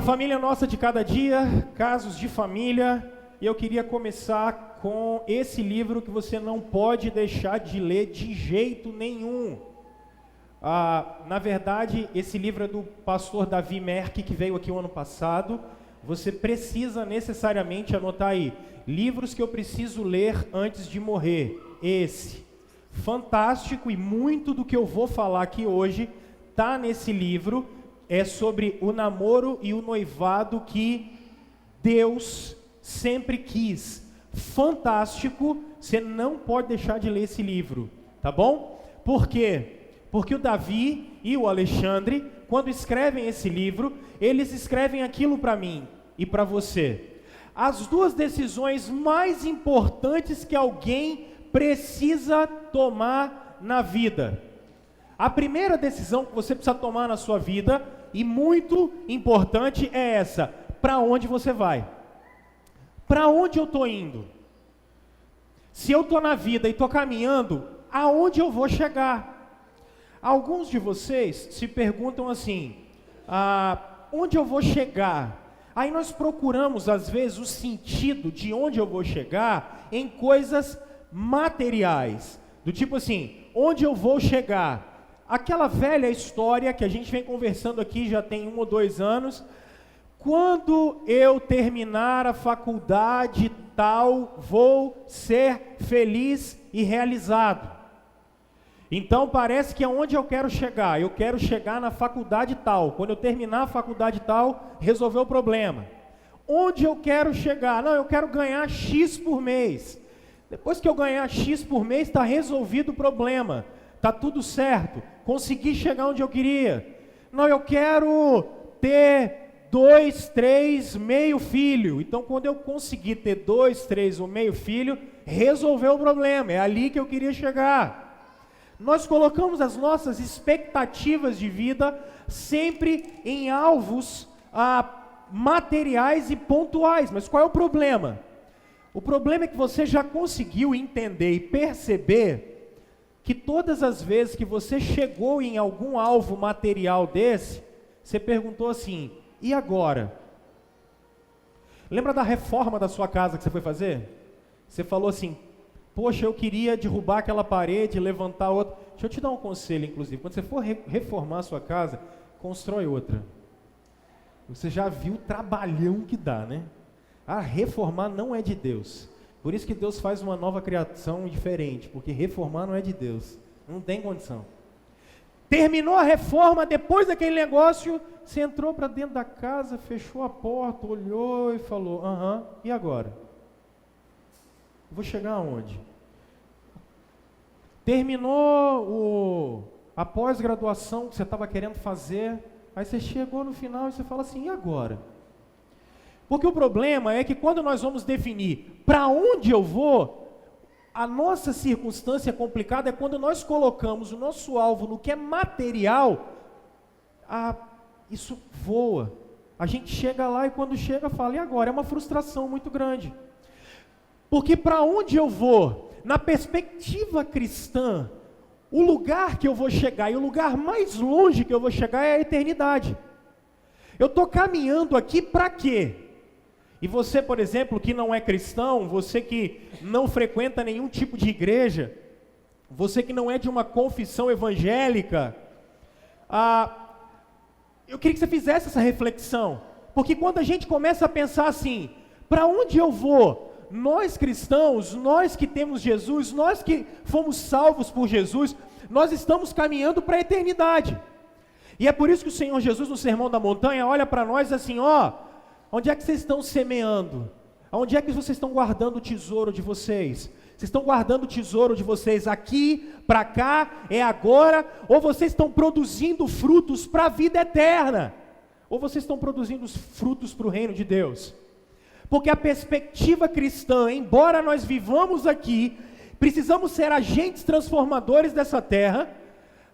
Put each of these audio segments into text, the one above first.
família nossa de cada dia, casos de família, e eu queria começar com esse livro que você não pode deixar de ler de jeito nenhum. Na verdade, esse livro é do pastor Davi Merck, que veio aqui o ano passado. Você precisa necessariamente anotar aí, livros que eu preciso ler antes de morrer. Esse, fantástico, e muito do que eu vou falar aqui hoje está nesse livro. É sobre o namoro e o noivado que Deus sempre quis. Fantástico, você não pode deixar de ler esse livro, tá bom? Por quê? Porque o Davi e o Alexandre, quando escrevem esse livro, eles escrevem aquilo para mim e para você. As duas decisões mais importantes que alguém precisa tomar na vida. A primeira decisão que você precisa tomar na sua vida, e muito importante, é essa: para onde você vai? Para onde eu estou indo? Se eu estou na vida e estou caminhando, aonde eu vou chegar? Alguns de vocês se perguntam assim, onde eu vou chegar? Aí nós procuramos às vezes o sentido de onde eu vou chegar em coisas materiais, do tipo assim, onde eu vou chegar? Aquela velha história que a gente vem conversando aqui já tem 1 ou 2 anos. Quando eu terminar a faculdade tal, vou ser feliz e realizado. Então parece que é onde eu quero chegar. Eu quero chegar na faculdade tal. Quando eu terminar a faculdade tal, resolver o problema. Onde eu quero chegar? Não, eu quero ganhar X por mês. Depois que eu ganhar X por mês, está resolvido o problema. Está tudo certo, consegui chegar onde eu queria. Não, eu quero ter 2, 3, meio filho. Então, quando eu conseguir ter 2, 3 ou meio filho, resolveu o problema, é ali que eu queria chegar. Nós colocamos as nossas expectativas de vida sempre em alvos materiais e pontuais. Mas qual é o problema? O problema é que você já conseguiu entender e perceber que todas as vezes que você chegou em algum alvo material desse, você perguntou assim, e agora? Lembra da reforma da sua casa que você foi fazer? Você falou assim, poxa, eu queria derrubar aquela parede, levantar outra. Deixa eu te dar um conselho, inclusive, quando você for reformar a sua casa, constrói outra. Você já viu o trabalhão que dá, né? Reformar não é de Deus. Por isso que Deus faz uma nova criação diferente, porque reformar não é de Deus, não tem condição. Terminou a reforma, depois daquele negócio, você entrou para dentro da casa, fechou a porta, olhou e falou, e agora? Vou chegar aonde? Terminou a pós-graduação que você estava querendo fazer, aí você chegou no final e você fala assim, e agora? Porque o problema é que quando nós vamos definir para onde eu vou, a nossa circunstância complicada é quando nós colocamos o nosso alvo no que é material, isso voa. A gente chega lá e quando chega fala, e agora? É uma frustração muito grande. Porque para onde eu vou, na perspectiva cristã, o lugar que eu vou chegar e o lugar mais longe que eu vou chegar é a eternidade. Eu estou caminhando aqui para quê? E você, por exemplo, que não é cristão, você que não frequenta nenhum tipo de igreja, você que não é de uma confissão evangélica, eu queria que você fizesse essa reflexão, porque quando a gente começa a pensar assim, para onde eu vou? Nós cristãos, nós que temos Jesus, nós que fomos salvos por Jesus, nós estamos caminhando para a eternidade. E é por isso que o Senhor Jesus, no Sermão da Montanha, olha para nós assim, onde é que vocês estão semeando? Onde é que vocês estão guardando o tesouro de vocês? Vocês estão guardando o tesouro de vocês aqui, para cá, é agora? Ou vocês estão produzindo frutos para a vida eterna? Ou vocês estão produzindo os frutos para o reino de Deus? Porque a perspectiva cristã, embora nós vivamos aqui, precisamos ser agentes transformadores dessa terra,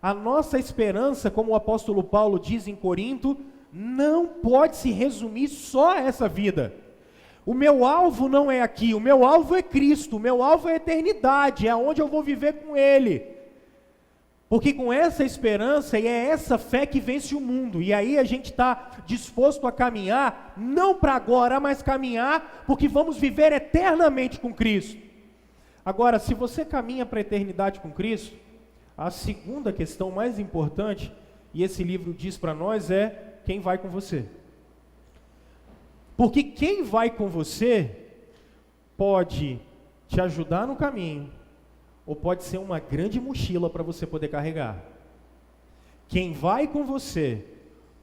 a nossa esperança, como o apóstolo Paulo diz em Corinto, não pode se resumir só a essa vida. O meu alvo não é aqui, o meu alvo é Cristo, o meu alvo é a eternidade, é onde eu vou viver com Ele. Porque com essa esperança e é essa fé que vence o mundo. E aí a gente está disposto a caminhar, não para agora, mas caminhar porque vamos viver eternamente com Cristo. Agora, se você caminha para a eternidade com Cristo, a segunda questão mais importante, e esse livro diz para nós, é quem vai com você. Porque quem vai com você pode te ajudar no caminho, ou pode ser uma grande mochila para você poder carregar. Quem vai com você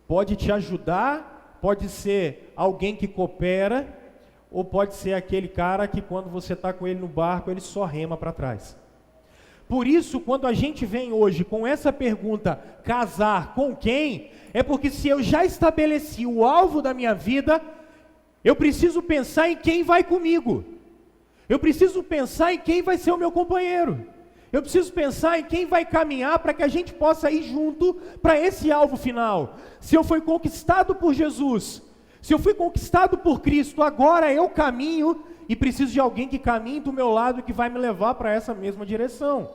pode te ajudar, pode ser alguém que coopera, ou pode ser aquele cara que quando você está com ele no barco, ele só rema para trás. Por isso, quando a gente vem hoje com essa pergunta, casar com quem? É porque se eu já estabeleci o alvo da minha vida, eu preciso pensar em quem vai comigo. Eu preciso pensar em quem vai ser o meu companheiro. Eu preciso pensar em quem vai caminhar para que a gente possa ir junto para esse alvo final. Se eu fui conquistado por Jesus, se eu fui conquistado por Cristo, agora eu caminho e preciso de alguém que caminhe do meu lado e que vai me levar para essa mesma direção.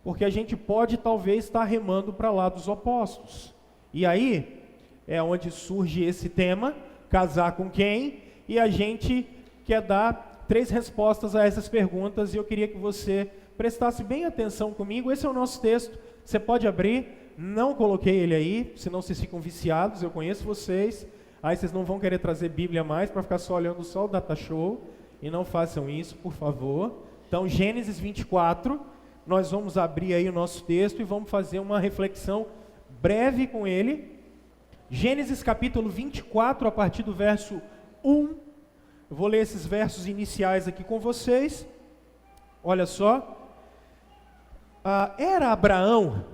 Porque a gente pode talvez estar remando para lados opostos. E aí é onde surge esse tema, casar com quem? E a gente quer dar 3 respostas a essas perguntas, e eu queria que você prestasse bem atenção comigo. Esse é o nosso texto, você pode abrir, não coloquei ele aí, senão vocês ficam viciados, eu conheço vocês, aí vocês não vão querer trazer Bíblia mais, para ficar só olhando só o data show, e não façam isso, por favor. Então, Gênesis 24, nós vamos abrir aí o nosso texto, e vamos fazer uma reflexão breve com ele. Gênesis capítulo 24, a partir do verso 1, eu vou ler esses versos iniciais aqui com vocês. Olha só. Era Abraão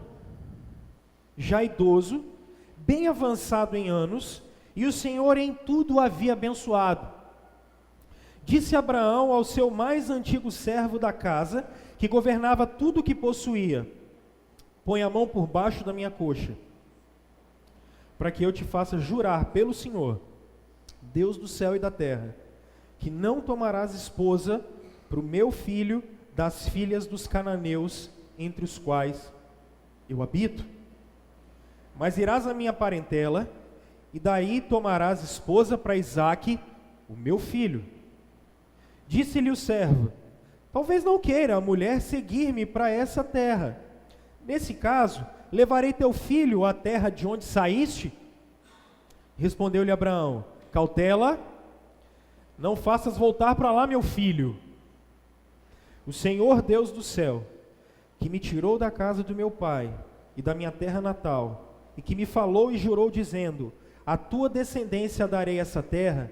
já idoso, bem avançado em anos, e o Senhor em tudo o havia abençoado. Disse Abraão ao seu mais antigo servo da casa, que governava tudo o que possuía: põe a mão por baixo da minha coxa, para que eu te faça jurar pelo Senhor, Deus do céu e da terra, que não tomarás esposa para o meu filho das filhas dos cananeus, entre os quais eu habito. Mas irás à minha parentela, e daí tomarás esposa para Isaque, o meu filho. Disse-lhe o servo: talvez não queira a mulher seguir-me para essa terra. Nesse caso, levarei teu filho à terra de onde saíste? Respondeu-lhe Abraão: cautela, não faças voltar para lá meu filho. O Senhor Deus do céu, que me tirou da casa do meu pai e da minha terra natal, e que me falou e jurou dizendo: a tua descendência darei essa terra,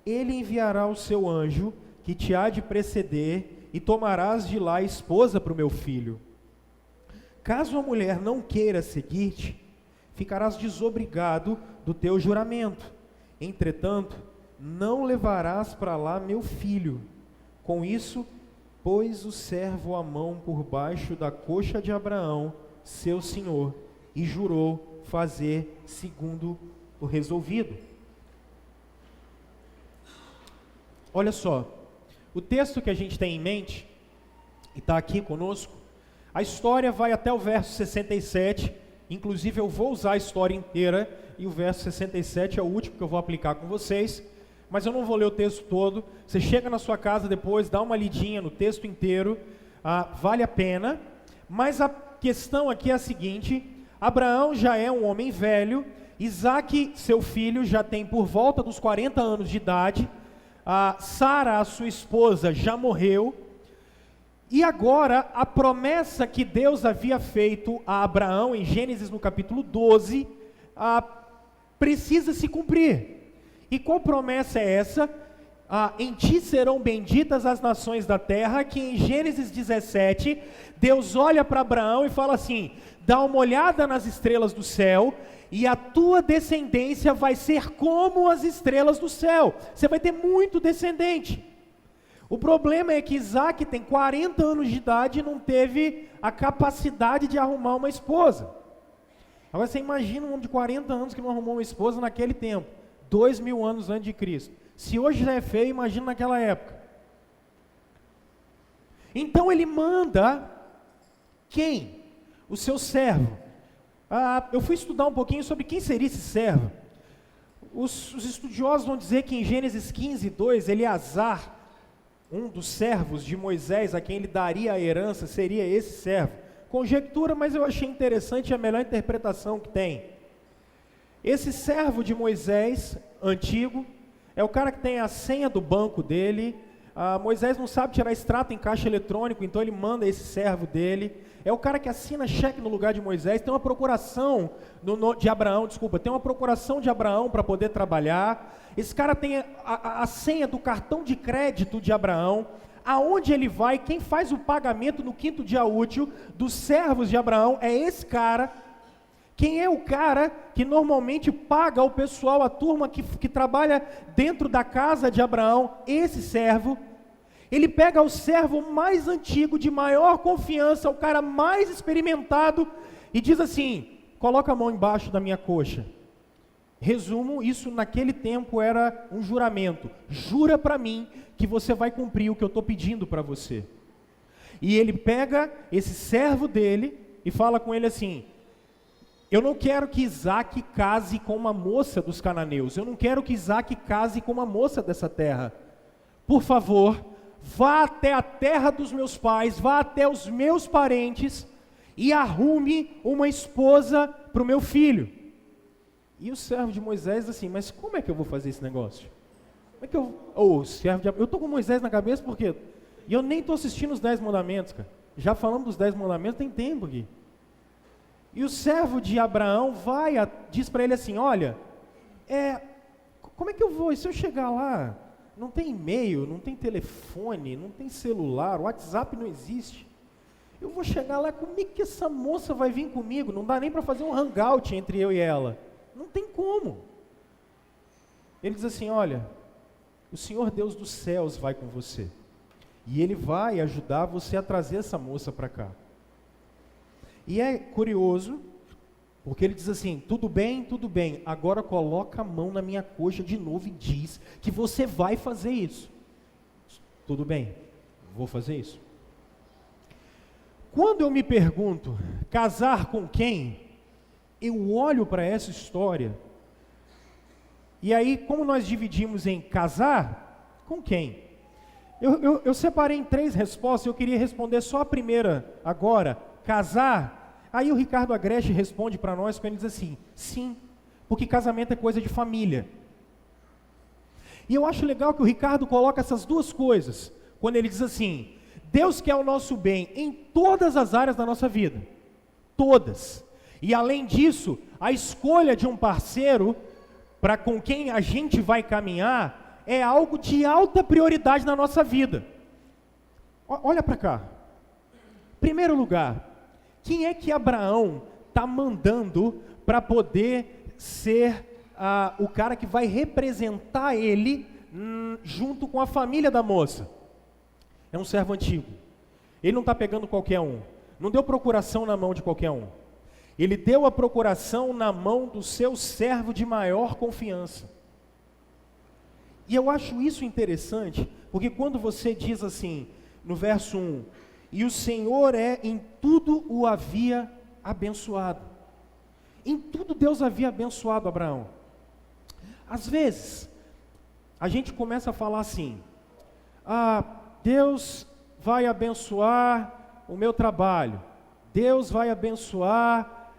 ele enviará o seu anjo, que te há de preceder, e tomarás de lá esposa para o meu filho. Caso a mulher não queira seguir-te, ficarás desobrigado do teu juramento. Entretanto, não levarás para lá meu filho. Com isso, pôs o servo a mão por baixo da coxa de Abraão, seu senhor, e jurou fazer segundo o resolvido. Olha só, o texto que a gente tem em mente, e está aqui conosco, a história vai até o verso 67, inclusive eu vou usar a história inteira, e o verso 67 é o último que eu vou aplicar com vocês, mas eu não vou ler o texto todo. Você chega na sua casa depois, dá uma lidinha no texto inteiro, vale a pena. Mas a questão aqui é a seguinte: Abraão já é um homem velho, Isaque, seu filho, já tem por volta dos 40 anos de idade, Sara, a sua esposa, já morreu, e agora a promessa que Deus havia feito a Abraão, em Gênesis no capítulo 12, precisa se cumprir. E qual promessa é essa? Em ti serão benditas as nações da terra, que em Gênesis 17, Deus olha para Abraão e fala assim: dá uma olhada nas estrelas do céu, e a tua descendência vai ser como as estrelas do céu. Você vai ter muito descendente. O problema é que Isaque tem 40 anos de idade e não teve a capacidade de arrumar uma esposa. Agora você imagina um homem de 40 anos que não arrumou uma esposa naquele tempo, 2000 anos antes de Cristo. Se hoje já é feio, imagina naquela época. Então ele manda quem? o seu servo. Eu fui estudar um pouquinho sobre quem seria esse servo. Os estudiosos vão dizer que em Gênesis 15:2, Eleazar, um dos servos de Moisés, a quem ele daria a herança, seria esse servo. Conjectura, mas eu achei interessante a melhor interpretação que tem. Esse servo de Moisés, antigo, é o cara que tem a senha do banco dele. Moisés não sabe tirar extrato em caixa eletrônico, então ele manda esse servo dele. É o cara que assina cheque no lugar de Moisés. Tem uma procuração de Abraão, tem uma procuração de Abraão para poder trabalhar. Esse cara tem a senha do cartão de crédito de Abraão. Aonde ele vai, quem faz o pagamento no 5º dia útil dos servos de Abraão é esse cara. Quem é o cara que normalmente paga o pessoal, a turma que trabalha dentro da casa de Abraão? Esse servo. Ele pega o servo mais antigo, de maior confiança, o cara mais experimentado, e diz assim: coloca a mão embaixo da minha coxa. Resumo, isso naquele tempo era um juramento. Jura para mim que você vai cumprir o que eu estou pedindo para você. E ele pega esse servo dele e fala com ele assim: eu não quero que Isaac case com uma moça dos cananeus. Eu não quero que Isaac case com uma moça dessa terra. Por favor, vá até a terra dos meus pais, vá até os meus parentes e arrume uma esposa para o meu filho. E o servo de Moisés assim: mas como é que eu vou fazer esse negócio? Como é que eu estou com Moisés na cabeça porque e eu nem estou assistindo os 10 mandamentos, cara. Já falamos dos 10 mandamentos, tem tempo aqui. E o servo de Abraão diz para ele assim: olha, como é que eu vou? E se eu chegar lá, não tem e-mail, não tem telefone, não tem celular, o WhatsApp não existe. Eu vou chegar lá, como é que essa moça vai vir comigo? Não dá nem para fazer um hangout entre eu e ela. Não tem como. Ele diz assim: olha, o Senhor Deus dos céus vai com você. E Ele vai ajudar você a trazer essa moça para cá. E é curioso, porque ele diz assim: tudo bem, agora coloca a mão na minha coxa de novo e diz que você vai fazer isso. Tudo bem, vou fazer isso. Quando eu me pergunto, casar com quem? Eu olho para essa história, e aí, como nós dividimos em casar, com quem? Eu separei em 3 respostas, eu queria responder só a primeira agora. Casar? Aí o Ricardo Agreste responde para nós quando ele diz assim: sim, porque casamento é coisa de família. E eu acho legal que o Ricardo coloca essas duas coisas, quando ele diz assim: Deus quer o nosso bem em todas as áreas da nossa vida, todas. E além disso, a escolha de um parceiro para com quem a gente vai caminhar é algo de alta prioridade na nossa vida. Olha para cá. Primeiro lugar, quem é que Abraão está mandando para poder ser o cara que vai representar ele junto com a família da moça? É um servo antigo. Ele não está pegando qualquer um. Não deu procuração na mão de qualquer um. Ele deu a procuração na mão do seu servo de maior confiança. E eu acho isso interessante, porque quando você diz assim, no verso 1, e o Senhor em tudo o havia abençoado. Em tudo Deus havia abençoado Abraão. Às vezes, a gente começa a falar assim: Deus vai abençoar o meu trabalho, Deus vai abençoar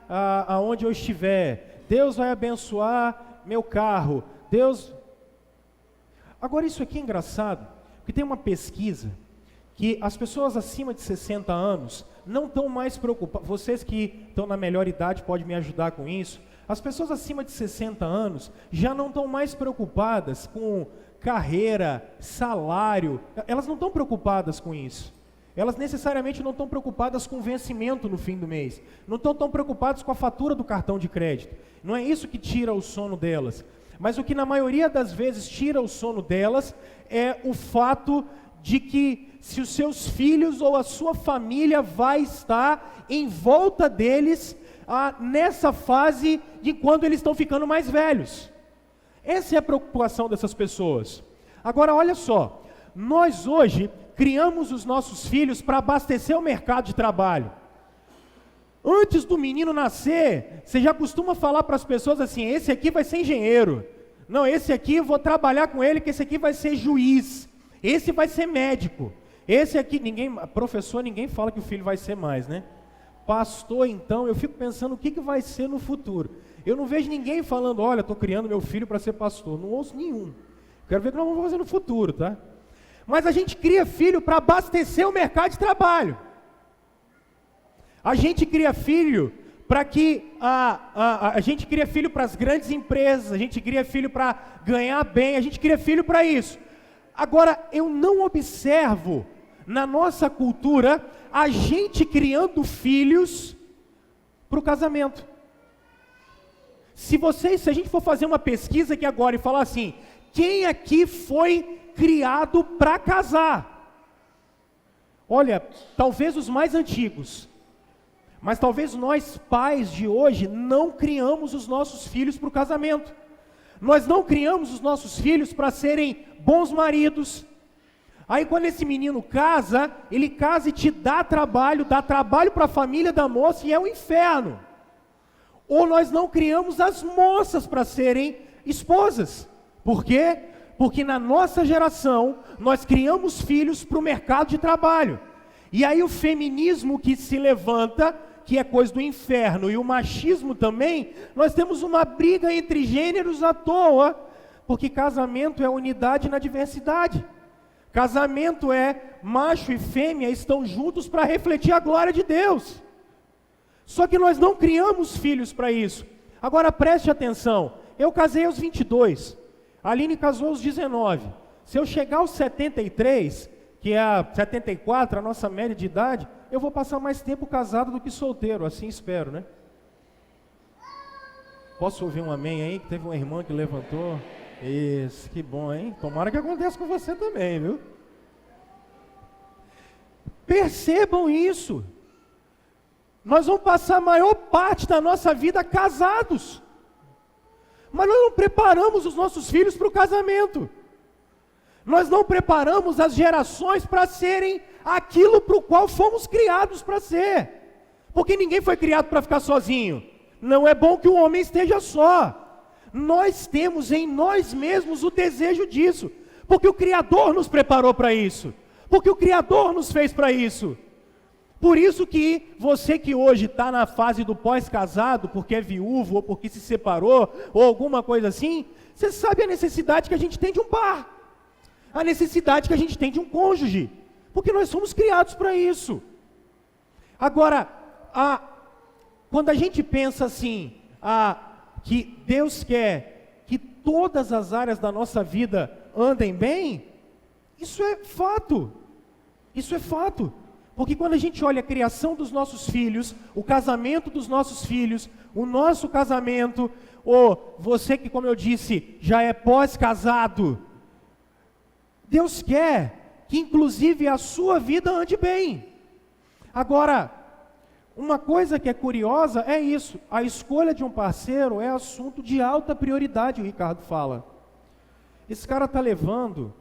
aonde eu estiver, Deus vai abençoar meu carro, Deus... Agora isso aqui é engraçado, porque tem uma pesquisa que as pessoas acima de 60 anos não estão mais preocupadas. Vocês que estão na melhor idade podem me ajudar com isso. As pessoas acima de 60 anos já não estão mais preocupadas com carreira, salário. Elas não estão preocupadas com isso. Elas necessariamente não estão preocupadas com o vencimento no fim do mês. Não estão tão preocupadas com a fatura do cartão de crédito. Não é isso que tira o sono delas. Mas o que na maioria das vezes tira o sono delas é o fato de que se os seus filhos ou a sua família vai estar em volta deles nessa fase de quando eles estão ficando mais velhos. Essa é a preocupação dessas pessoas. Agora olha só, nós hoje criamos os nossos filhos para abastecer o mercado de trabalho. Antes do menino nascer, você já costuma falar para as pessoas assim: esse aqui vai ser engenheiro. Não, esse aqui eu vou trabalhar com ele, que esse aqui vai ser juiz. Esse vai ser médico. Esse aqui, professor, ninguém fala que o filho vai ser mais, né? Pastor, então, eu fico pensando o que vai ser no futuro. Eu não vejo ninguém falando: olha, estou criando meu filho para ser pastor. Não ouço nenhum. Quero ver o que nós vamos fazer no futuro, tá? Mas a gente cria filho para abastecer o mercado de trabalho. A gente cria filho para que a gente cria filho para as grandes empresas, a gente cria filho para ganhar bem, a gente cria filho para isso. Agora, eu não observo na nossa cultura a gente criando filhos para o casamento. Se a gente for fazer uma pesquisa aqui agora e falar assim: quem aqui foi criado para casar? Olha, talvez os mais antigos, mas talvez nós pais de hoje não criamos os nossos filhos para o casamento. Nós não criamos os nossos filhos para serem bons maridos. Aí quando esse menino casa, ele casa e te dá trabalho para a família da moça, e é um inferno. Ou nós não criamos as moças para serem esposas. Por quê? Porque na nossa geração, nós criamos filhos para o mercado de trabalho. E aí o feminismo que se levanta, que é coisa do inferno, e o machismo também, nós temos uma briga entre gêneros à toa, porque casamento é unidade na diversidade. Casamento é macho e fêmea estão juntos para refletir a glória de Deus. Só que nós não criamos filhos para isso. Agora preste atenção, eu casei aos 22, a Aline casou aos 19. Se eu chegar aos 73, que é a 74, a nossa média de idade, eu vou passar mais tempo casado do que solteiro, assim espero, né? Posso ouvir um amém aí? Que teve uma irmã que levantou. Isso, que bom, hein? Tomara que aconteça com você também, viu? Percebam isso. Nós vamos passar a maior parte da nossa vida casados. Mas nós não preparamos os nossos filhos para o casamento. Nós não preparamos as gerações para serem aquilo para o qual fomos criados para ser. Porque ninguém foi criado para ficar sozinho. Não é bom que o homem esteja só. Nós temos em nós mesmos o desejo disso. Porque o Criador nos preparou para isso. Porque o Criador nos fez para isso. Por isso que você que hoje está na fase do pós-casado, porque é viúvo, ou porque se separou, ou alguma coisa assim, você sabe a necessidade que a gente tem de um par. A necessidade que a gente tem de um cônjuge. Porque nós somos criados para isso. Agora, quando a gente pensa assim, que Deus quer que todas as áreas da nossa vida andem bem, isso é fato. Isso é fato. Porque quando a gente olha a criação dos nossos filhos, o casamento dos nossos filhos, o nosso casamento, ou você que, como eu disse, já é pós-casado, Deus quer que inclusive a sua vida ande bem. Agora, uma coisa que é curiosa é isso, a escolha de um parceiro é assunto de alta prioridade, o Ricardo fala. Esse cara está levando,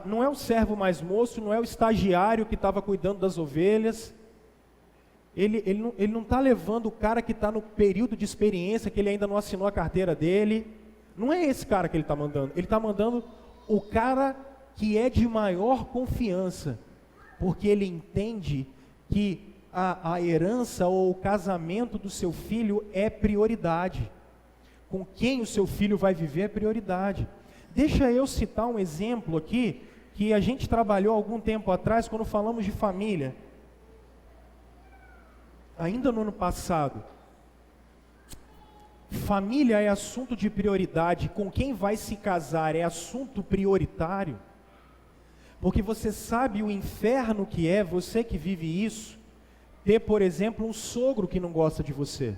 não é o servo mais moço, não é o estagiário que estava cuidando das ovelhas, ele não está levando o cara que está no período de experiência, que ele ainda não assinou a carteira dele, não é esse cara que ele está mandando o cara que é de maior confiança, porque ele entende que a herança ou o casamento do seu filho é prioridade. Com quem o seu filho vai viver é prioridade. Deixa eu citar um exemplo aqui, que a gente trabalhou algum tempo atrás, quando falamos de família. Ainda no ano passado. Família é assunto de prioridade, com quem vai se casar é assunto prioritário. Porque você sabe o inferno que é, você que vive isso, ter, por exemplo, um sogro que não gosta de você.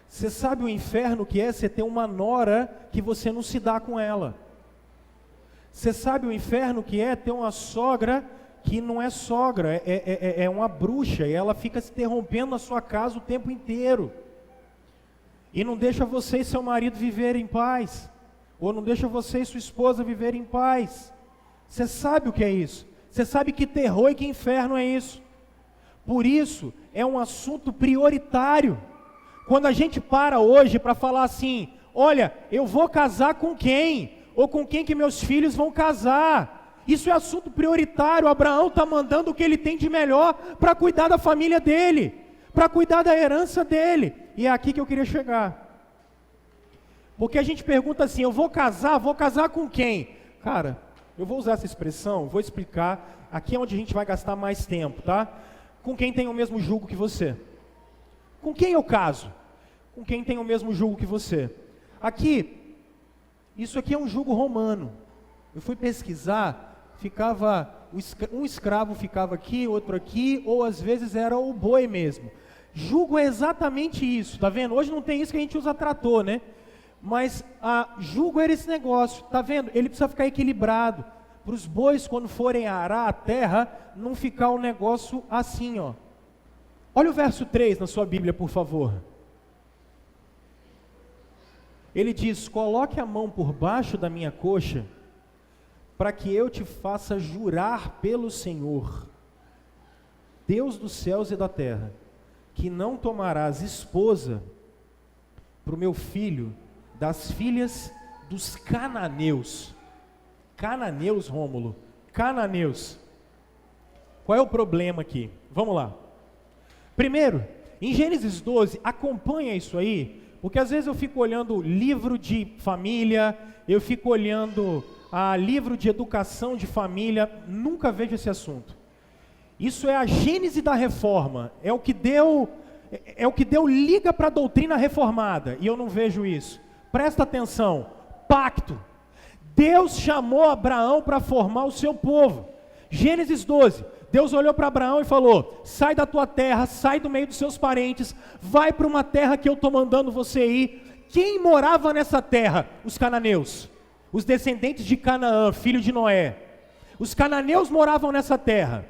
Você sabe o inferno que é você ter uma nora que você não se dá com ela. Você sabe o inferno que é ter uma sogra que não é sogra, é uma bruxa, e ela fica se interrompendo na sua casa o tempo inteiro. E não deixa você e seu marido viverem em paz. Ou não deixa você e sua esposa viverem em paz. Você sabe o que é isso. Você sabe que terror e que inferno é isso. Por isso, é um assunto prioritário. Quando a gente para hoje para falar assim, olha, eu vou casar com quem? Ou com quem que meus filhos vão casar? Isso é assunto prioritário. Abraão está mandando o que ele tem de melhor para cuidar da família dele, para cuidar da herança dele. E é aqui que eu queria chegar. Porque a gente pergunta assim, eu vou casar com quem? Cara, eu vou usar essa expressão, vou explicar, aqui é onde a gente vai gastar mais tempo, tá? Com quem tem o mesmo jugo que você. Com quem eu caso? Com quem tem o mesmo jugo que você. Aqui, isso aqui é um jugo romano. Eu fui pesquisar, ficava, um escravo ficava aqui, outro aqui, ou às vezes era o boi mesmo. Jugo é exatamente isso, tá vendo? Hoje não tem isso que a gente usa trator, né? Mas jugo era esse negócio, tá vendo? Ele precisa ficar equilibrado. Para os bois, quando forem arar a terra, não ficar um negócio assim, ó. Olha o verso 3 na sua Bíblia, por favor. Ele diz, coloque a mão por baixo da minha coxa, para que eu te faça jurar pelo Senhor, Deus dos céus e da terra, que não tomarás esposa para o meu filho das filhas dos cananeus. Cananeus, Rômulo, cananeus. Qual é o problema aqui? Vamos lá. Primeiro, em Gênesis 12, acompanha isso aí, porque às vezes eu fico olhando livro de família, eu fico olhando livro de educação de família, nunca vejo esse assunto. Isso é a gênese da reforma, é o que deu liga para a doutrina reformada, e eu não vejo isso. Presta atenção, pacto. Deus chamou Abraão para formar o seu povo. Gênesis 12, Deus olhou para Abraão e falou, sai da tua terra, sai do meio dos seus parentes, vai para uma terra que eu estou mandando você ir. Quem morava nessa terra? Os cananeus, os descendentes de Canaã, filho de Noé. Os cananeus moravam nessa terra.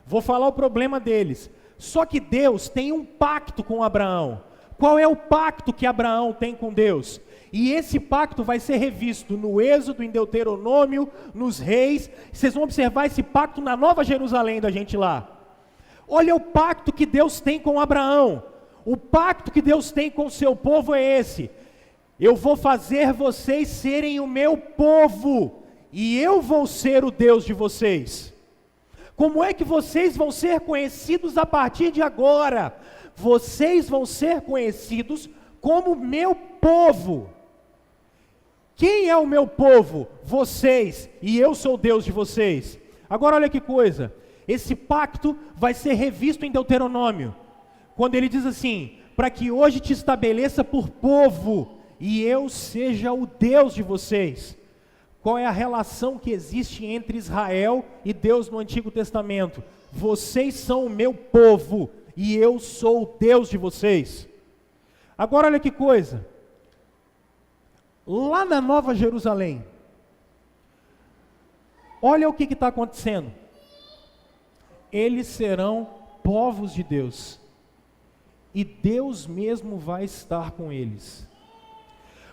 Vou falar o problema deles. Só que Deus tem um pacto com Abraão. Qual é o pacto que Abraão tem com Deus? E esse pacto vai ser revisto no Êxodo, em Deuteronômio, nos Reis. Vocês vão observar esse pacto na Nova Jerusalém da gente lá. Olha o pacto que Deus tem com Abraão. O pacto que Deus tem com o seu povo é esse. Eu vou fazer vocês serem o meu povo, e eu vou ser o Deus de vocês. Como é que vocês vão ser conhecidos a partir de agora? Vocês vão ser conhecidos como meu povo. Quem é o meu povo? Vocês, e eu sou o Deus de vocês. Agora olha que coisa, esse pacto vai ser revisto em Deuteronômio, quando ele diz assim, para que hoje te estabeleça por povo, e eu seja o Deus de vocês. Qual é a relação que existe entre Israel e Deus no Antigo Testamento? Vocês são o meu povo, e eu sou o Deus de vocês. Agora olha que coisa, lá na Nova Jerusalém, olha o que está acontecendo. Eles serão povos de Deus, e Deus mesmo vai estar com eles.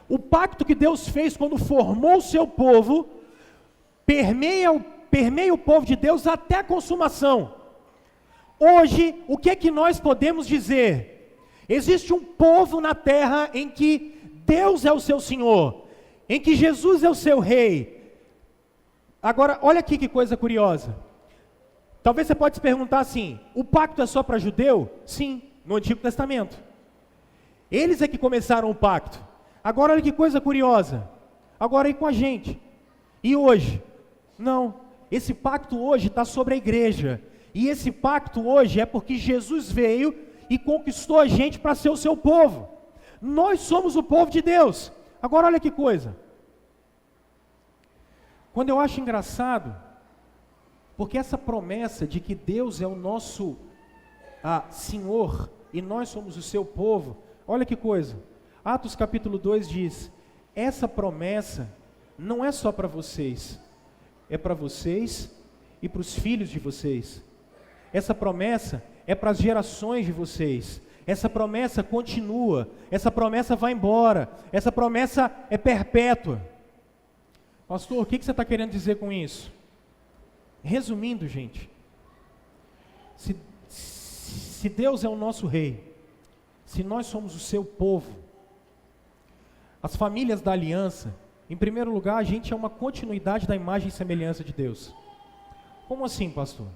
O pacto que Deus fez quando formou o seu povo, permeia o povo de Deus até a consumação. Hoje, o que é que nós podemos dizer? Existe um povo na terra em que Deus é o seu Senhor, em que Jesus é o seu Rei. Agora, olha aqui que coisa curiosa. Talvez você pode se perguntar assim, o pacto é só para judeu? Sim, no Antigo Testamento. Eles é que começaram o pacto. Agora olha que coisa curiosa. Agora aí com a gente. E hoje? Não, esse pacto hoje está sobre a igreja. E esse pacto hoje é porque Jesus veio e conquistou a gente para ser o seu povo. Nós somos o povo de Deus. Agora olha que coisa. Quando eu acho engraçado, porque essa promessa de que Deus é o nosso Senhor e nós somos o seu povo, olha que coisa. Atos capítulo 2 diz, essa promessa não é só para vocês, é para vocês e para os filhos de vocês. Essa promessa é para as gerações de vocês. Essa promessa continua, essa promessa vai embora, essa promessa é perpétua. Pastor, o que você está querendo dizer com isso? Resumindo, gente, se Deus é o nosso rei, se nós somos o seu povo, as famílias da aliança, em primeiro lugar, a gente é uma continuidade da imagem e semelhança de Deus. Como assim, pastor?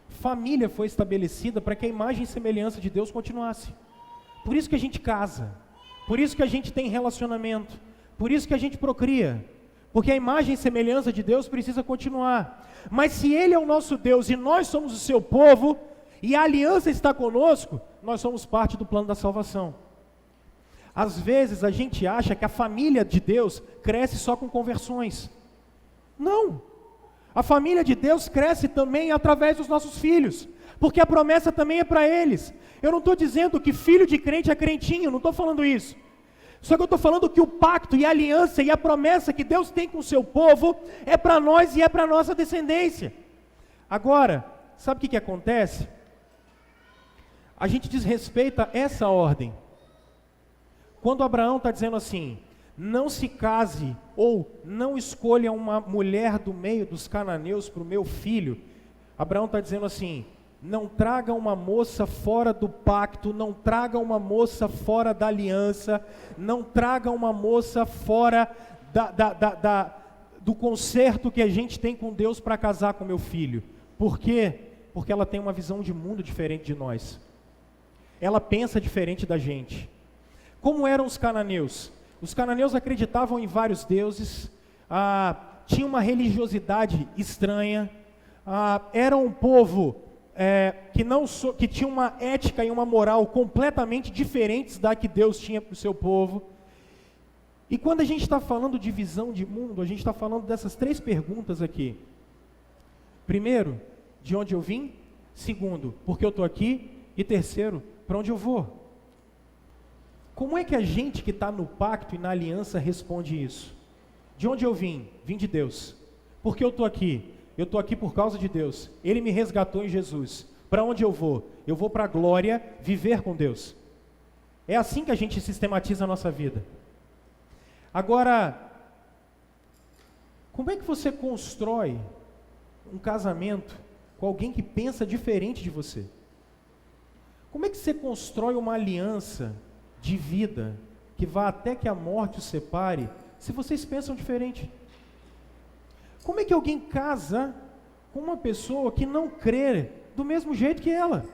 Família foi estabelecida para que a imagem e semelhança de Deus continuasse. Por isso que a gente casa, por isso que a gente tem relacionamento, por isso que a gente procria, porque a imagem e semelhança de Deus precisa continuar. Mas se Ele é o nosso Deus e nós somos o seu povo, e a aliança está conosco, nós somos parte do plano da salvação. Às vezes a gente acha que a família de Deus cresce só com conversões. Não! A família de Deus cresce também através dos nossos filhos, porque a promessa também é para eles. Eu não estou dizendo que filho de crente é crentinho, não estou falando isso. Só que eu estou falando que o pacto e a aliança e a promessa que Deus tem com o seu povo é para nós e é para a nossa descendência. Agora, sabe o que acontece? A gente desrespeita essa ordem. Quando Abraão está dizendo assim, não se case ou não escolha uma mulher do meio dos cananeus para o meu filho, Abraão está dizendo assim, não traga uma moça fora do pacto, não traga uma moça fora da aliança, não traga uma moça fora do concerto que a gente tem com Deus para casar com meu filho. Por quê? Porque ela tem uma visão de mundo diferente de nós. Ela pensa diferente da gente. Como eram os cananeus? Os cananeus acreditavam em vários deuses, tinham uma religiosidade estranha, era um povo que tinha uma ética e uma moral completamente diferentes da que Deus tinha para o seu povo. E quando a gente está falando de visão de mundo, a gente está falando dessas 3 perguntas aqui. Primeiro, de onde eu vim? Segundo, por que eu estou aqui? E terceiro, para onde eu vou? Como é que a gente que está no pacto e na aliança responde isso? De onde eu vim? Vim de Deus. Por que eu estou aqui? Eu estou aqui por causa de Deus. Ele me resgatou em Jesus. Para onde eu vou? Eu vou para a glória, viver com Deus. É assim que a gente sistematiza a nossa vida. Agora, como é que você constrói um casamento com alguém que pensa diferente de você? Como é que você constrói uma aliança de vida que vá até que a morte os separe, se vocês pensam diferente? Como é que alguém casa com uma pessoa que não crê do mesmo jeito que ela?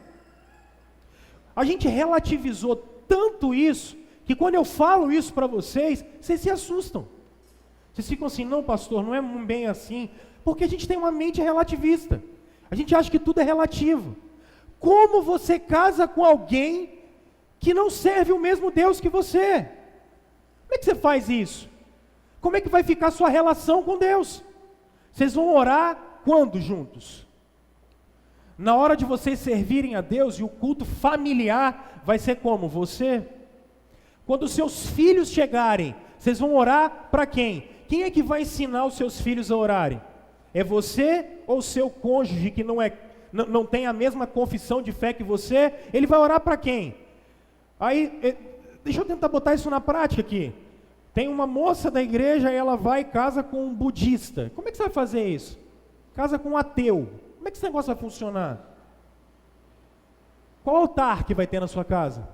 A gente relativizou tanto isso, que quando eu falo isso para vocês, vocês se assustam. Vocês ficam assim, não pastor, não é bem assim, porque a gente tem uma mente relativista. A gente acha que tudo é relativo. Como você casa com alguém que não serve o mesmo Deus que você? Como é que você faz isso? Como é que vai ficar a sua relação com Deus? Vocês vão orar quando juntos? Na hora de vocês servirem a Deus, e o culto familiar vai ser como? Você? Quando os seus filhos chegarem, vocês vão orar para quem? Quem é que vai ensinar os seus filhos a orarem? É você ou o seu cônjuge que não tem a mesma confissão de fé que você? Ele vai orar para quem? Aí, deixa eu tentar botar isso na prática aqui. Tem uma moça da igreja e ela vai e casa com um budista. Como é que você vai fazer isso? Casa com um ateu. Como é que esse negócio vai funcionar? Qual altar que vai ter na sua casa?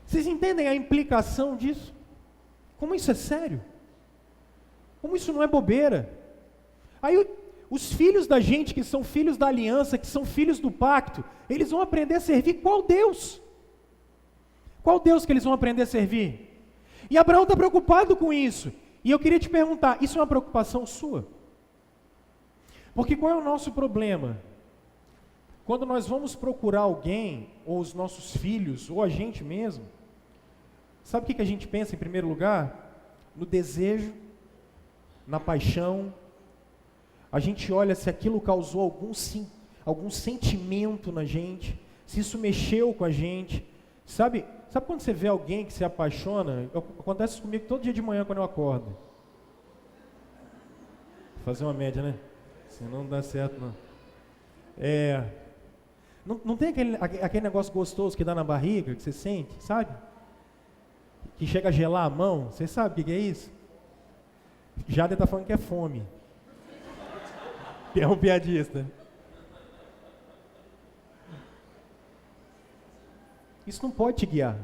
Vocês entendem a implicação disso? Como isso é sério? Como isso não é bobeira? Aí os filhos da gente, que são filhos da aliança, que são filhos do pacto, eles vão aprender a servir qual Deus? Qual Deus que eles vão aprender a servir? E Abraão está preocupado com isso. E eu queria te perguntar, isso é uma preocupação sua? Porque qual é o nosso problema? Quando nós vamos procurar alguém, ou os nossos filhos, ou a gente mesmo, sabe o que a gente pensa em primeiro lugar? No desejo, na paixão. A gente olha se aquilo causou algum sentimento na gente, se isso mexeu com a gente. Sabe quando você vê alguém que se apaixona? Acontece isso comigo todo dia de manhã quando eu acordo. Vou fazer uma média, né? Senão não dá certo, não. Não tem aquele negócio gostoso que dá na barriga, que você sente, sabe? Que chega a gelar a mão. Você sabe o que é isso? Jader está falando que é fome. É um piadista. Isso não pode te guiar.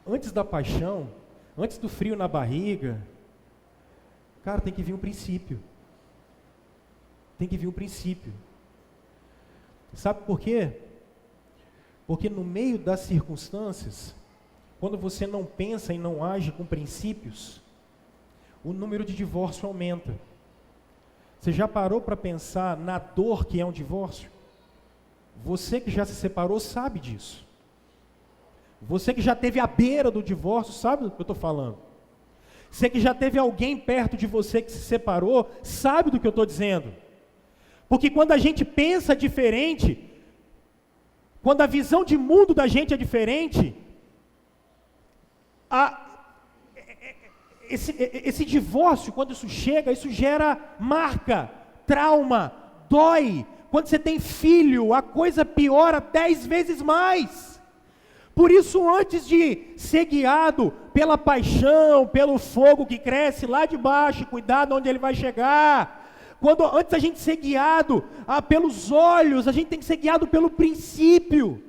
Antes da paixão, antes do frio na barriga, cara, tem que vir um princípio. Tem que vir um princípio. Sabe por quê? Porque no meio das circunstâncias, quando você não pensa e não age com princípios, o número de divórcio aumenta. Você já parou para pensar na dor que é um divórcio? Você que já se separou sabe disso. Você que já teve à beira do divórcio sabe do que eu estou falando. Você que já teve alguém perto de você que se separou sabe do que eu estou dizendo. Porque quando a gente pensa diferente, quando a visão de mundo da gente é diferente, esse divórcio, quando isso chega, isso gera marca, trauma, dói. Quando você tem filho, a coisa piora 10 vezes mais. Por isso, antes de ser guiado pela paixão, pelo fogo que cresce lá de baixo, cuidado onde ele vai chegar. Antes da gente ser guiado pelos olhos, a gente tem que ser guiado pelo princípio.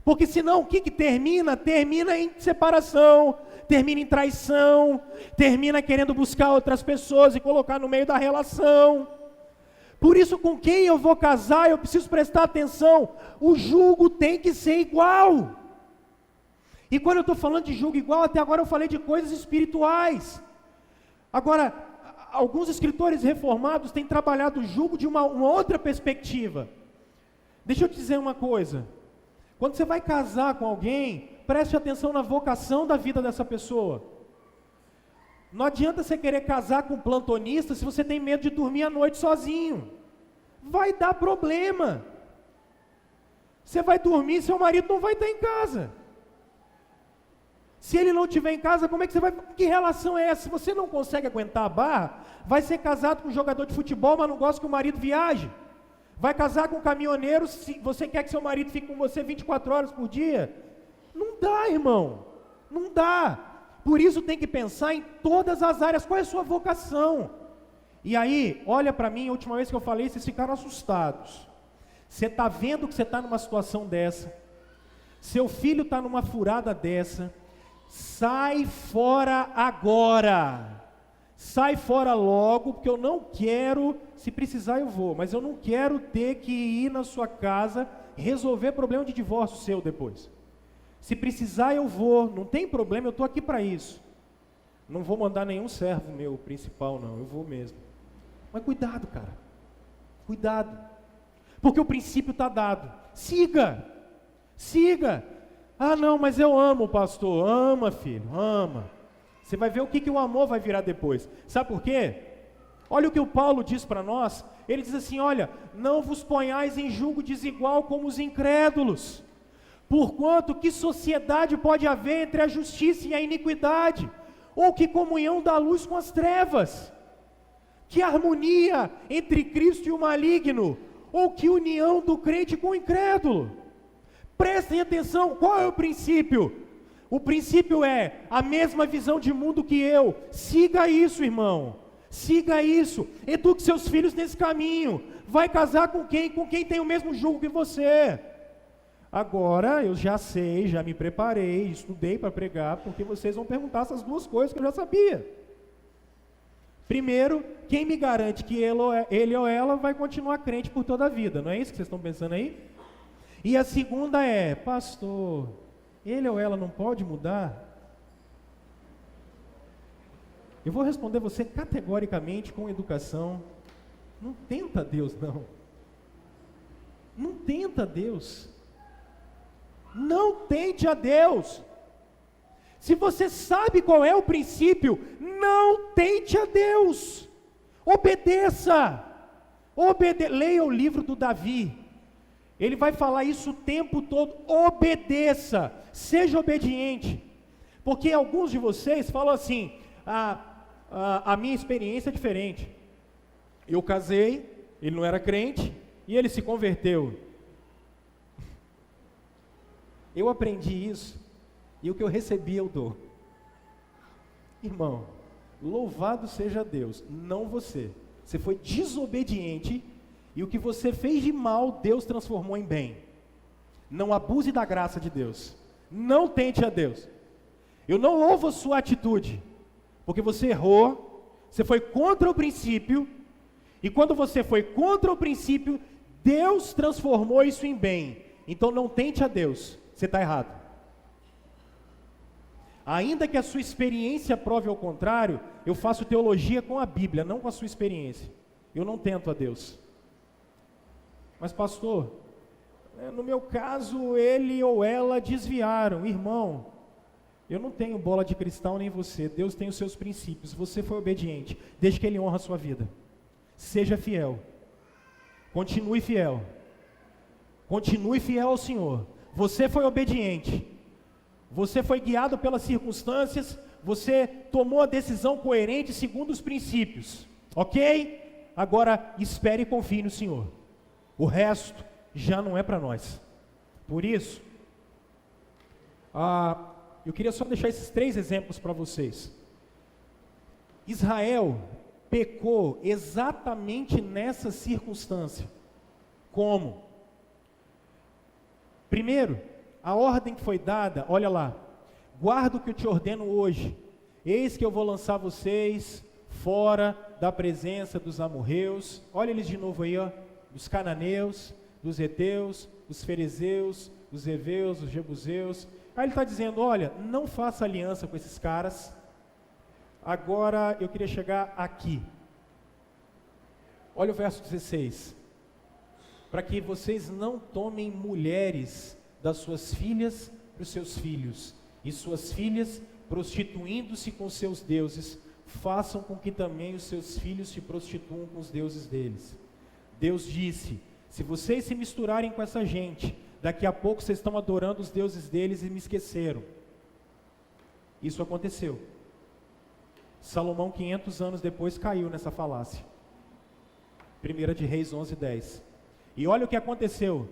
Porque senão o que termina? Termina em separação, termina em traição, termina querendo buscar outras pessoas e colocar no meio da relação. Por isso, com quem eu vou casar, eu preciso prestar atenção. O julgo tem que ser igual. E quando eu estou falando de julgo igual, até agora eu falei de coisas espirituais. Agora, alguns escritores reformados têm trabalhado o julgo de uma outra perspectiva. Deixa eu te dizer uma coisa. Quando você vai casar com alguém, preste atenção na vocação da vida dessa pessoa. Não adianta você querer casar com um plantonista se você tem medo de dormir à noite sozinho. Vai dar problema. Você vai dormir, seu marido não vai estar em casa. Se ele não estiver em casa, como é que você vai... Que relação é essa? Se você não consegue aguentar a barra, vai ser casado com um jogador de futebol, mas não gosta que o marido viaje. Vai casar com um caminhoneiro, se você quer que seu marido fique com você 24 horas por dia. Não dá, irmão. Não dá. Por isso tem que pensar em todas as áreas. Qual é a sua vocação? E aí, olha para mim, a última vez que eu falei, vocês ficaram assustados. Você está vendo que você está numa situação dessa. Seu filho está numa furada dessa. Sai fora agora. Sai fora logo, porque eu não quero, se precisar eu vou, mas eu não quero ter que ir na sua casa resolver problema de divórcio seu depois. Se precisar eu vou, não tem problema, eu estou aqui para isso. Não vou mandar nenhum servo meu principal não, eu vou mesmo. Mas cuidado, cara, cuidado, porque o princípio está dado. Siga. Ah não, mas eu amo, pastor. Ama, filho, ama. Você vai ver o que o amor vai virar depois. Sabe por quê? Olha o que o Paulo diz para nós. Ele diz assim, olha, não vos ponhais em julgo desigual como os incrédulos. Porquanto, que sociedade pode haver entre a justiça e a iniquidade? Ou que comunhão da luz com as trevas? Que harmonia entre Cristo e o maligno? Ou que união do crente com o incrédulo? Prestem atenção, qual é o princípio? O princípio é a mesma visão de mundo que eu. Siga isso, irmão. Siga isso. Eduque seus filhos nesse caminho. Vai casar com quem? Com quem tem o mesmo julgo que você. Agora eu já sei, já me preparei, estudei para pregar, porque vocês vão perguntar essas duas coisas que eu já sabia. Primeiro, quem me garante que ele ou ela vai continuar crente por toda a vida? Não é isso que vocês estão pensando aí? E a segunda é, pastor, ele ou ela não pode mudar? Eu vou responder você categoricamente, com educação. Não tenta Deus, não. Não tenta Deus. Não tente a Deus. Se você sabe qual é o princípio, não tente a Deus. Obedeça. Leia o livro do Davi. Ele vai falar isso o tempo todo. Obedeça. Seja obediente. Porque alguns de vocês falam assim, a minha experiência é diferente. Eu casei, ele não era crente, e ele se converteu. Eu aprendi isso, e o que eu recebi eu dou. Irmão, louvado seja Deus, não você. Você foi desobediente, e o que você fez de mal, Deus transformou em bem. Não abuse da graça de Deus. Não tente a Deus. Eu não louvo a sua atitude, porque você errou, você foi contra o princípio, e quando você foi contra o princípio, Deus transformou isso em bem. Então não tente a Deus, você está errado. Ainda que a sua experiência prove ao contrário, eu faço teologia com a Bíblia, não com a sua experiência. Eu não tento a Deus. Mas pastor, no meu caso, ele ou ela desviaram. Irmão, eu não tenho bola de cristal nem você. Deus tem os seus princípios. Você foi obediente. Desde que Ele honra a sua vida. Seja fiel. Continue fiel. Continue fiel ao Senhor. Você foi obediente. Você foi guiado pelas circunstâncias. Você tomou a decisão coerente segundo os princípios. Ok? Agora espere e confie no Senhor. O resto já não é para nós. Por isso, eu queria só deixar esses 3 exemplos para vocês. Israel pecou exatamente nessa circunstância. Como? Primeiro, a ordem que foi dada, olha lá, guarda o que eu te ordeno hoje, eis que eu vou lançar vocês fora da presença dos amorreus, olha eles de novo aí, ó, dos cananeus, dos heteus, dos ferezeus, dos heveus, dos jebuseus. Aí ele está dizendo, olha, não faça aliança com esses caras. Agora eu queria chegar aqui. Olha o verso 16. Para que vocês não tomem mulheres das suas filhas para os seus filhos, e suas filhas, prostituindo-se com seus deuses, façam com que também os seus filhos se prostituam com os deuses deles. Deus disse, se vocês se misturarem com essa gente, daqui a pouco vocês estão adorando os deuses deles e me esqueceram. Isso aconteceu. Salomão, 500 anos depois, caiu nessa falácia. 1 de Reis 11:10. E olha o que aconteceu.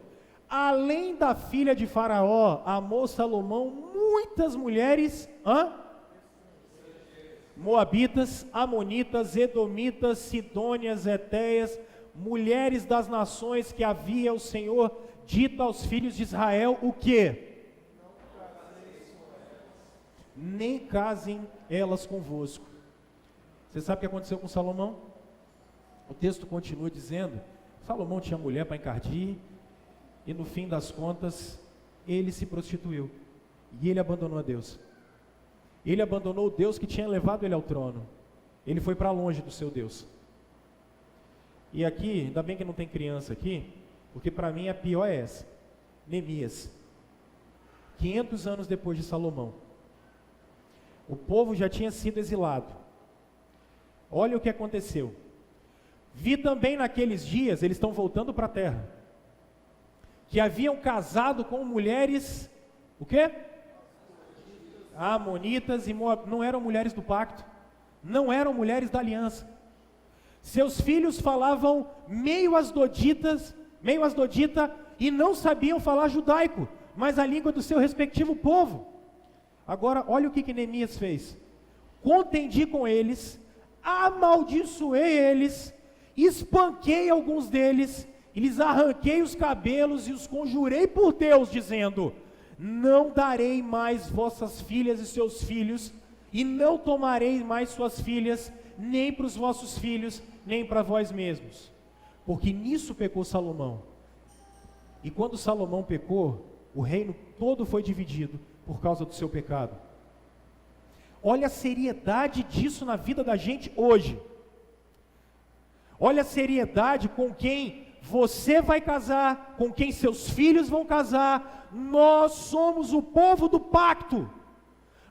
Além da filha de Faraó, amou Salomão muitas mulheres, moabitas, amonitas, edomitas, sidônias, etéias, mulheres das nações que havia o Senhor dito aos filhos de Israel, o quê? Nem casem elas convosco. Você sabe o que aconteceu com Salomão? O texto continua dizendo, Salomão tinha mulher para encardir, e no fim das contas, ele se prostituiu, e ele abandonou a Deus. Ele abandonou o Deus que tinha levado ele ao trono, ele foi para longe do seu Deus. E aqui, ainda bem que não tem criança aqui, porque para mim a pior é essa, Neemias, 500 anos depois de Salomão, o povo já tinha sido exilado. Olha o que aconteceu. Vi também naqueles dias, eles estão voltando para a terra, que haviam casado com mulheres, o quê? Amonitas e Moab, não eram mulheres do pacto, não eram mulheres da aliança. Seus filhos falavam meio asdodita e não sabiam falar judaico, mas a língua do seu respectivo povo. Agora, olha o que Neemias fez. Contendi com eles, amaldiçoei eles, espanquei alguns deles, e lhes arranquei os cabelos e os conjurei por Deus, dizendo, não darei mais vossas filhas e seus filhos, e não tomarei mais suas filhas, nem para os vossos filhos, nem para vós mesmos. Porque nisso pecou Salomão. E quando Salomão pecou, o reino todo foi dividido por causa do seu pecado. Olha a seriedade disso na vida da gente hoje. Olha a seriedade com quem você vai casar, com quem seus filhos vão casar. Nós somos o povo do pacto.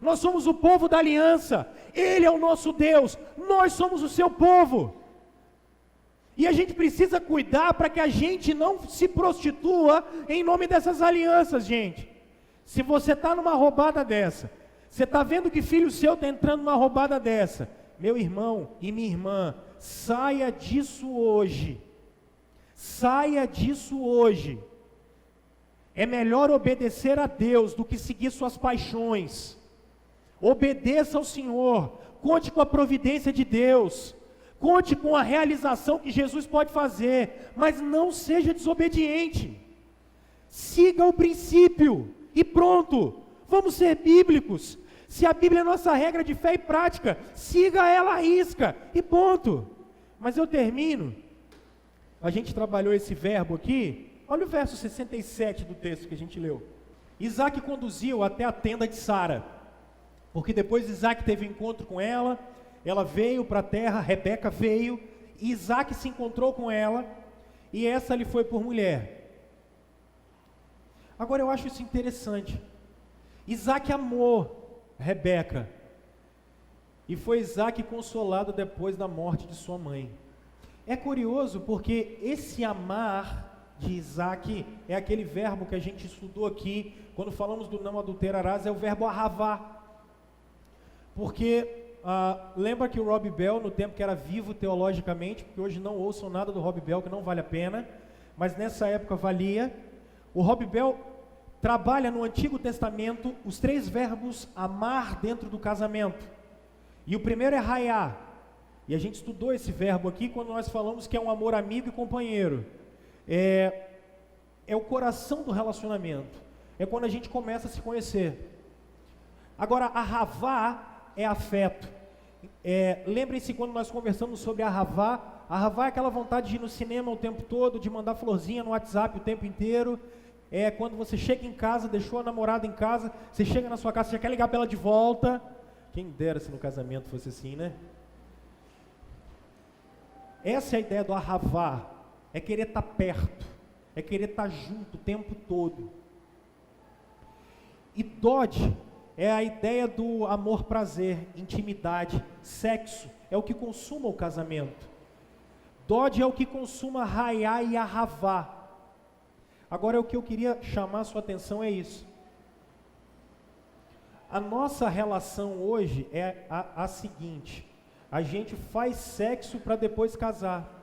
Nós somos o povo da aliança. Ele é o nosso Deus. Nós somos o seu povo. E a gente precisa cuidar para que a gente não se prostitua em nome dessas alianças, gente. Se você está numa roubada dessa, você está vendo que filho seu está entrando numa roubada dessa, meu irmão e minha irmã, saia disso hoje. Saia disso hoje. É melhor obedecer a Deus do que seguir suas paixões. Obedeça ao Senhor. Conte com a providência de Deus. Conte com a realização que Jesus pode fazer. Mas não seja desobediente. Siga o princípio e pronto. Vamos ser bíblicos. Se a Bíblia é nossa regra de fé e prática, siga ela à risca e ponto. Mas eu termino. A gente trabalhou esse verbo aqui. Olha o verso 67 do texto que a gente leu. Isaac conduziu até a tenda de Sara, porque depois Isaac teve um encontro com ela, ela veio para a terra, Rebeca veio, e Isaac se encontrou com ela, e essa lhe foi por mulher. Agora eu acho isso interessante. Isaac amou Rebeca, e foi Isaac consolado depois da morte de sua mãe. É curioso porque esse amar de Isaac é aquele verbo que a gente estudou aqui, quando falamos do não adulterarás, é o verbo ahavá. Porque lembra que o Rob Bell, no tempo que era vivo teologicamente, porque hoje não ouçam nada do Rob Bell, que não vale a pena, mas nessa época valia. O Rob Bell trabalha no Antigo Testamento os 3 verbos amar dentro do casamento. E o primeiro é raiá. E a gente estudou esse verbo aqui quando nós falamos que é um amor amigo e companheiro. É o coração do relacionamento. É quando a gente começa a se conhecer. Agora, ahavá é afeto. Lembrem-se quando nós conversamos sobre ahavá. Ahavá é aquela vontade de ir no cinema o tempo todo, de mandar florzinha no WhatsApp o tempo inteiro. É quando você chega em casa, deixou a namorada em casa, você chega na sua casa, você já quer ligar para ela de volta. Quem dera se no casamento fosse assim, né? Essa é a ideia do ahavá. É querer estar perto, é querer estar junto o tempo todo. E dode é a ideia do amor-prazer, intimidade, sexo, é o que consuma o casamento. Dode é o que consuma raiá e ahavá. Agora, o que eu queria chamar a sua atenção é isso. A nossa relação hoje é a seguinte: a gente faz sexo para depois casar.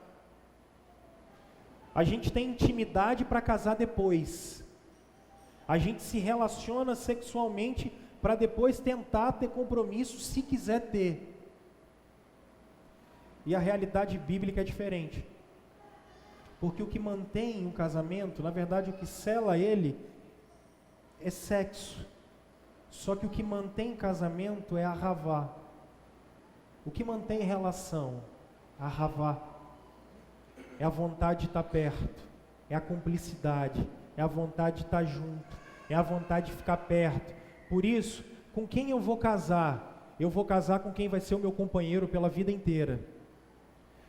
A gente tem intimidade para casar depois. A gente se relaciona sexualmente para depois tentar ter compromisso, se quiser ter. E a realidade bíblica é diferente. Porque o que mantém o casamento, na verdade o que sela ele, é sexo. Só que o que mantém casamento é ahavá. O que mantém relação? Ahavá. É a vontade de estar perto, é a cumplicidade, é a vontade de estar junto, é a vontade de ficar perto. Por isso, com quem eu vou casar? Eu vou casar com quem vai ser o meu companheiro pela vida inteira.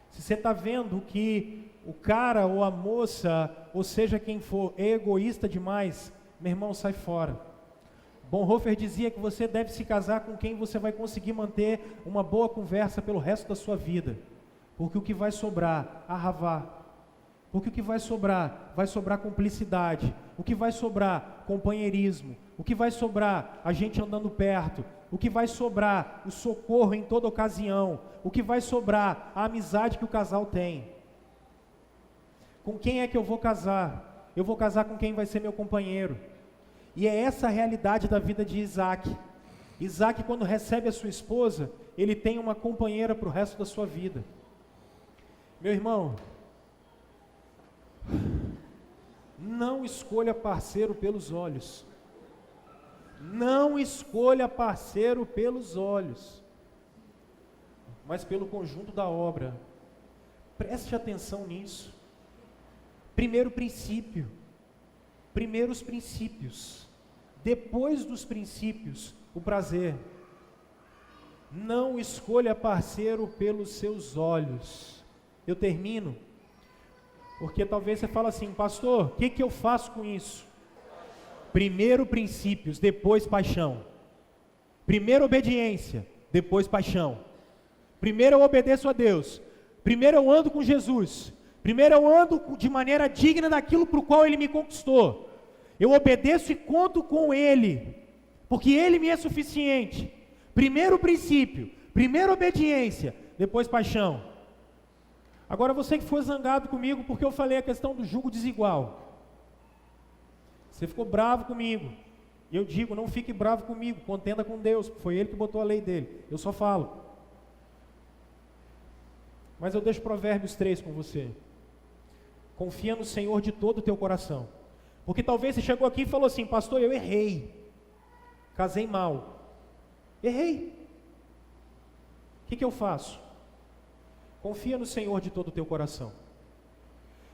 Se você está vendo que o cara ou a moça, ou seja quem for, é egoísta demais, meu irmão, sai fora. Bonhoeffer dizia que você deve se casar com quem você vai conseguir manter uma boa conversa pelo resto da sua vida. Porque o que vai sobrar, ahavá. Porque o que vai sobrar cumplicidade. O que vai sobrar, companheirismo. O que vai sobrar, a gente andando perto. O que vai sobrar, o socorro em toda ocasião. O que vai sobrar, a amizade que o casal tem. Com quem é que eu vou casar? Eu vou casar com quem vai ser meu companheiro. E é essa a realidade da vida de Isaac. Isaac, quando recebe a sua esposa, ele tem uma companheira para o resto da sua vida. Meu irmão, não escolha parceiro pelos olhos. Não escolha parceiro pelos olhos, mas pelo conjunto da obra. Preste atenção nisso. Primeiro princípio, primeiros princípios, depois dos princípios, o prazer. Não escolha parceiro pelos seus olhos. Eu termino, porque talvez você fale assim, pastor, o que eu faço com isso? Primeiro princípios, depois paixão. Primeiro obediência, depois paixão. Primeiro eu obedeço a Deus. Primeiro eu ando com Jesus. Primeiro eu ando de maneira digna daquilo para o qual Ele me conquistou. Eu obedeço e conto com Ele, porque Ele me é suficiente. Primeiro princípio, primeiro obediência, depois paixão. Agora você que foi zangado comigo porque eu falei a questão do jugo desigual. Você ficou bravo comigo. Eu digo, não fique bravo comigo, contenda com Deus, foi Ele que botou a lei dele. Eu só falo. Mas eu deixo Provérbios 3 com você. Confia no Senhor de todo o teu coração. Porque talvez você chegou aqui e falou assim: pastor, eu errei, casei mal, errei, o que eu faço? Confia no Senhor de todo o teu coração,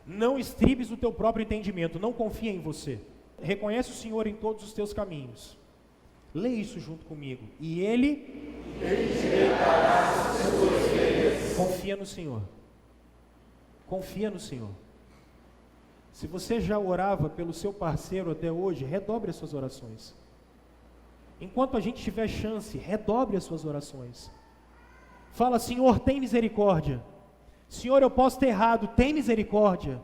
não estribes o teu próprio entendimento, não confia em você, reconhece o Senhor em todos os teus caminhos, lê isso junto comigo, e Ele te deitará as suas veredas. Confia no Senhor, confia no Senhor. Se você já orava pelo seu parceiro até hoje, redobre as suas orações. Enquanto a gente tiver chance, redobre as suas orações. Fala: Senhor, tem misericórdia. Senhor, eu posso ter errado, tem misericórdia.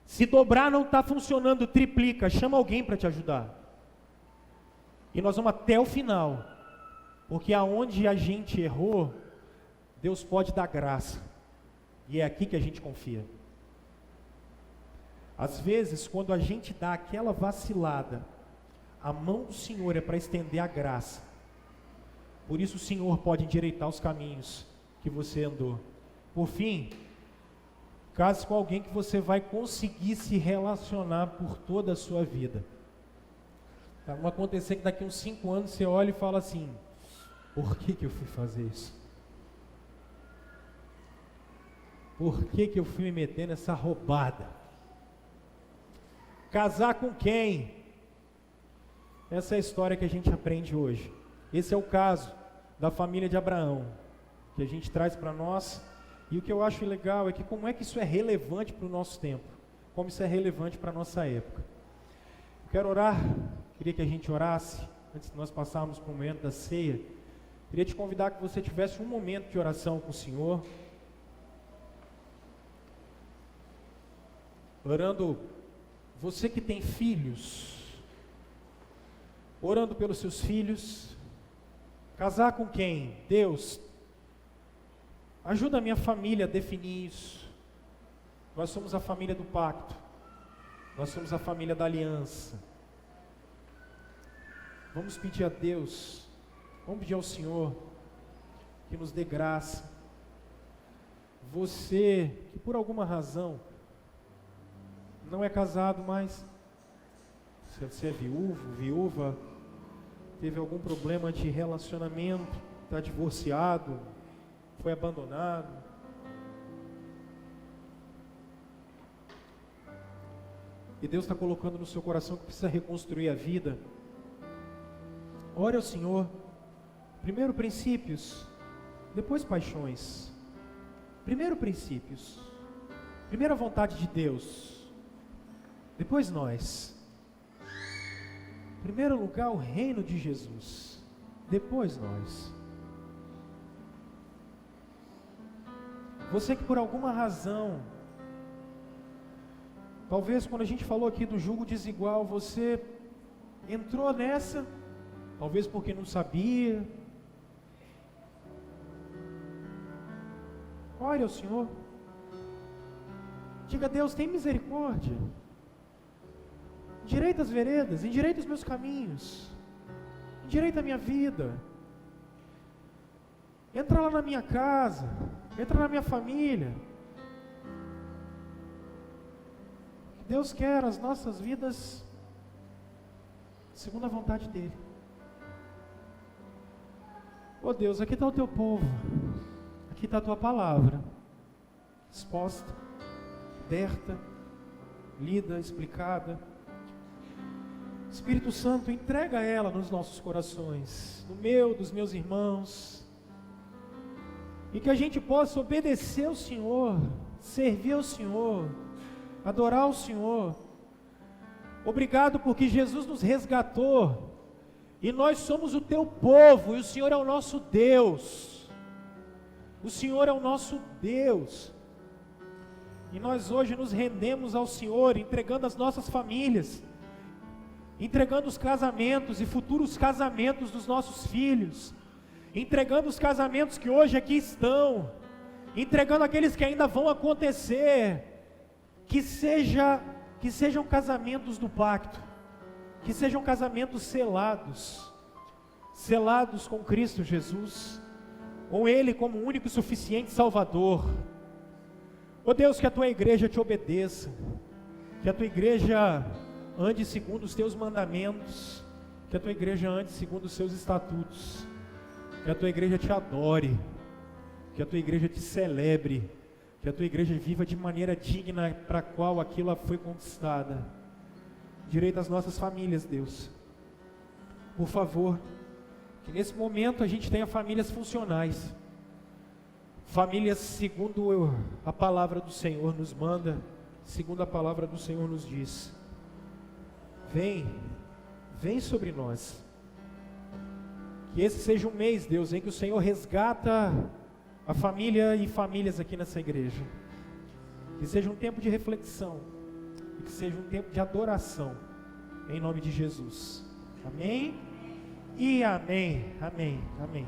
Se dobrar não está funcionando, triplica, chama alguém para te ajudar. E nós vamos até o final, porque aonde a gente errou, Deus pode dar graça, e é aqui que a gente confia. Às vezes, quando a gente dá aquela vacilada, a mão do Senhor é para estender a graça. Por isso o Senhor pode endireitar os caminhos que você andou. Por fim, case com alguém que você vai conseguir se relacionar por toda a sua vida. Vai acontecer que daqui uns 5 anos você olha e fala assim: por que eu fui fazer isso? Por que eu fui me meter nessa roubada? Casar com quem? Essa é a história que a gente aprende hoje. Esse é o caso da família de Abraão, que a gente traz para nós. E o que eu acho legal é que como é que isso é relevante para o nosso tempo, como isso é relevante para a nossa época. Eu quero orar, queria que a gente orasse, antes de nós passarmos para o momento da ceia. Queria te convidar que você tivesse um momento de oração com o Senhor, orando. Você que tem filhos, orando pelos seus filhos. Casar com quem? Deus, ajuda a minha família a definir isso. Nós somos a família do pacto, nós somos a família da aliança. Vamos pedir a Deus, vamos pedir ao Senhor que nos dê graça. Você que por alguma razão não é casado mais, se você é viúva, teve algum problema de relacionamento, está divorciado, foi abandonado, e Deus está colocando no seu coração que precisa reconstruir a vida, ore ao Senhor. Primeiro princípios, depois paixões. Primeiro princípios, primeiro a vontade de Deus, depois nós. Em primeiro lugar, o reino de Jesus, depois nós. Você que por alguma razão, talvez quando a gente falou aqui do jugo desigual, você entrou nessa, talvez porque não sabia. Ore ao Senhor, diga: Deus, tem misericórdia, endireita as veredas, endireita os meus caminhos, endireita a minha vida, entra lá na minha casa, entra na minha família. Deus quer as nossas vidas segundo a vontade dEle. Oh Deus, aqui está o Teu povo, aqui está a Tua palavra, exposta, aberta, lida, explicada. Espírito Santo, entrega ela nos nossos corações, no meu, dos meus irmãos, e que a gente possa obedecer ao Senhor, servir ao Senhor, adorar ao Senhor. Obrigado porque Jesus nos resgatou, e nós somos o Teu povo, e o Senhor é o nosso Deus, o Senhor é o nosso Deus, e nós hoje nos rendemos ao Senhor, entregando as nossas famílias, entregando os casamentos e futuros casamentos dos nossos filhos, entregando os casamentos que hoje aqui estão, entregando aqueles que ainda vão acontecer, que sejam casamentos do pacto, que sejam casamentos selados com Cristo Jesus, com Ele como único e suficiente Salvador. Ó Deus, que a Tua igreja te obedeça, que a Tua igreja ande segundo os teus mandamentos, que a tua igreja ande segundo os seus estatutos, que a tua igreja te adore, que a tua igreja te celebre, que a tua igreja viva de maneira digna para a qual aquilo foi conquistada. Direito às nossas famílias, Deus. Por favor, que nesse momento a gente tenha famílias funcionais, famílias segundo a palavra do Senhor nos manda, segundo a palavra do Senhor nos diz. Vem sobre nós. Que esse seja um mês, Deus, em que o Senhor resgata a família e famílias aqui nessa igreja. Que seja um tempo de reflexão e que seja um tempo de adoração, em nome de Jesus. Amém? E amém, amém, amém.